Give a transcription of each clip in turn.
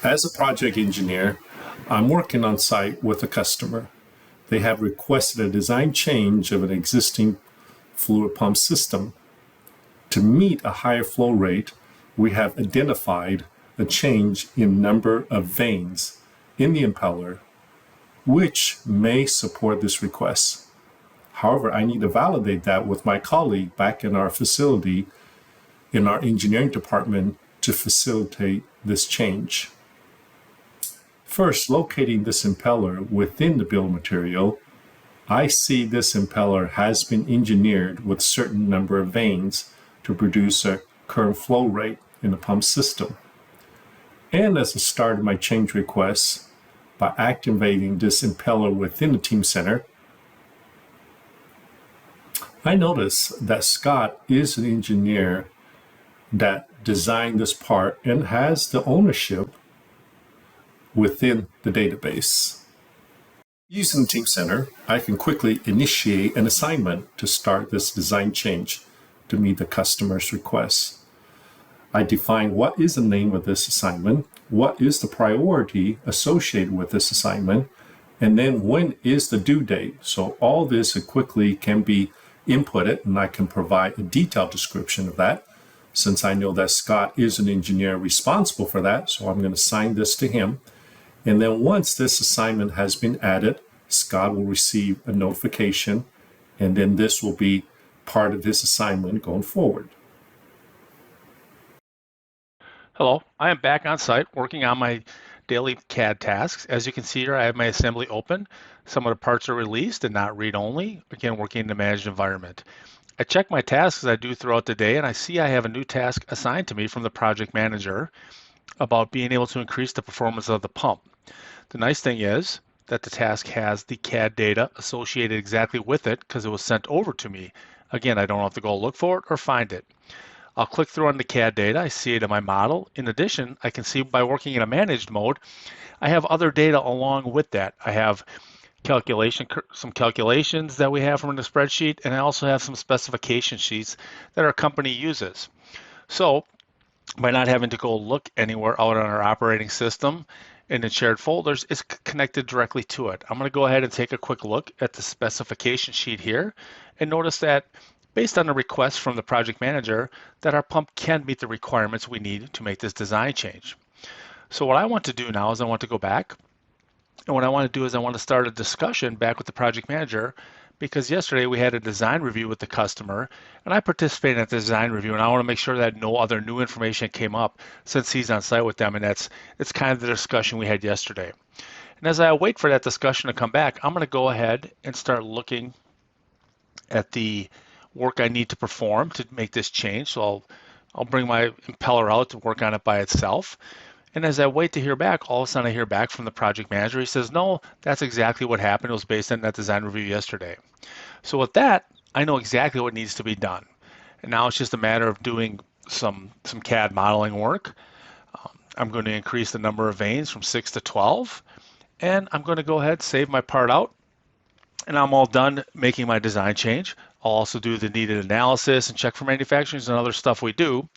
As a project engineer, I'm working on site with a customer. They have requested a design change of an existing fluid pump system. To meet a higher flow rate, we have identified a change in number of vanes in the impeller, which may support this request. However, I need to validate that with my colleague back in our facility, in our engineering department, to facilitate this change. First, locating this impeller within the bill of material, I see this impeller has been engineered with a certain number of vanes to produce a current flow rate in the pump system. And as a start of my change request, by activating this impeller within the team center, I notice that Scott is an engineer that designed this part and has the ownership within the database. Using Team Center, I can quickly initiate an assignment to start this design change to meet the customer's request. I define what is the name of this assignment, what is the priority associated with this assignment, and then when is the due date. So all this quickly can be inputted, and I can provide a detailed description of that, since I know that Scott is an engineer responsible for that. So I'm going to assign this to him. And then once this assignment has been added, Scott will receive a notification, and then this will be part of this assignment going forward. Hello, I am back on site working on my daily CAD tasks. As you can see here, I have my assembly open. Some of the parts are released and not read-only, again, working in the managed environment. I check my tasks as I do throughout the day, and I see I have a new task assigned to me from the project manager about being able to increase the performance of the pump. The nice thing is that the task has the CAD data associated exactly with it because it was sent over to me. Again, I don't have to go look for it or find it. I'll click through on the CAD data. I see it in my model. In addition, I can see by working in a managed mode, I have other data along with that. I have some calculations that we have from the spreadsheet, and I also have some specification sheets that our company uses. So by not having to go look anywhere out on our operating system in the shared folders, it's connected directly to it. I'm going to go ahead and take a quick look at the specification sheet here and notice that based on the request from the project manager that our pump can meet the requirements we need to make this design change. So what I want to do now is I want to go back, and what I want to do is I want to start a discussion back with the project manager, because yesterday we had a design review with the customer, and I participated in that design review, and I want to make sure that no other new information came up since he's on site with them, and it's kind of the discussion we had yesterday. And as I wait for that discussion to come back, I'm going to go ahead and start looking at the work I need to perform to make this change. So I'll bring my impeller out to work on it by itself. And as I wait to hear back, all of a sudden I hear back from the project manager. He says, no, that's exactly what happened. It was based on that design review yesterday. So with that, I know exactly what needs to be done. And now it's just a matter of doing some CAD modeling work. I'm going to increase the number of vanes from 6 to 12. And I'm going to go ahead, save my part out, and I'm all done making my design change. I'll also do the needed analysis and check for manufacturers and other stuff we do.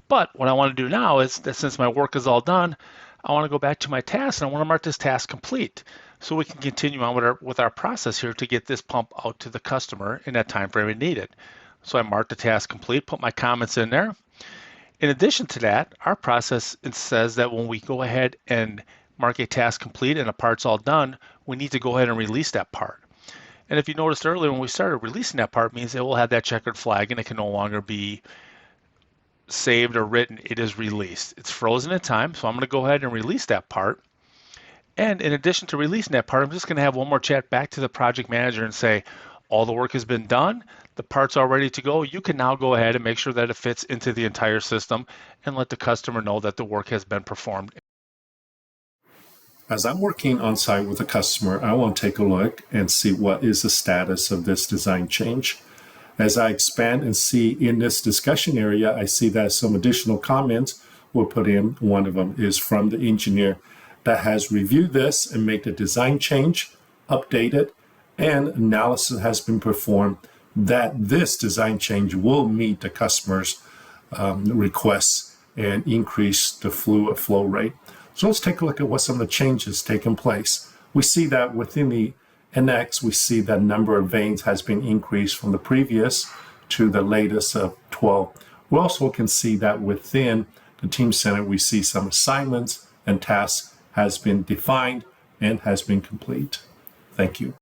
But what I want to do now is that since my work is all done, I want to go back to my task and I want to mark this task complete so we can continue on with our process here to get this pump out to the customer in that time frame needed. So I marked the task complete, put my comments in there. In addition to that, our process, it says that when we go ahead and mark a task complete and a part's all done, we need to go ahead and release that part. And if you noticed earlier when we started, releasing that part means it will have that checkered flag and it can no longer be saved or written. It is released. It's frozen in time, so I'm going to go ahead and release that part. And in addition to releasing that part, I'm just going to have one more chat back to the project manager and say, all the work has been done, the part's all ready to go. You can now go ahead and make sure that it fits into the entire system and let the customer know that the work has been performed. As I'm working on site with a customer, I want to take a look and see what is the status of this design change. As I expand and see in this discussion area, I see that some additional comments were put in. One of them is from the engineer that has reviewed this and made the design change, updated, and analysis has been performed that this design change will meet the customer's requests and increase the fluid flow rate. So let's take a look at what some of the changes taken place. We see that within the NX, we see that number of veins has been increased from the previous to the latest of 12. We also can see that within the Team Center, we see some assignments and tasks has been defined and has been complete. Thank you.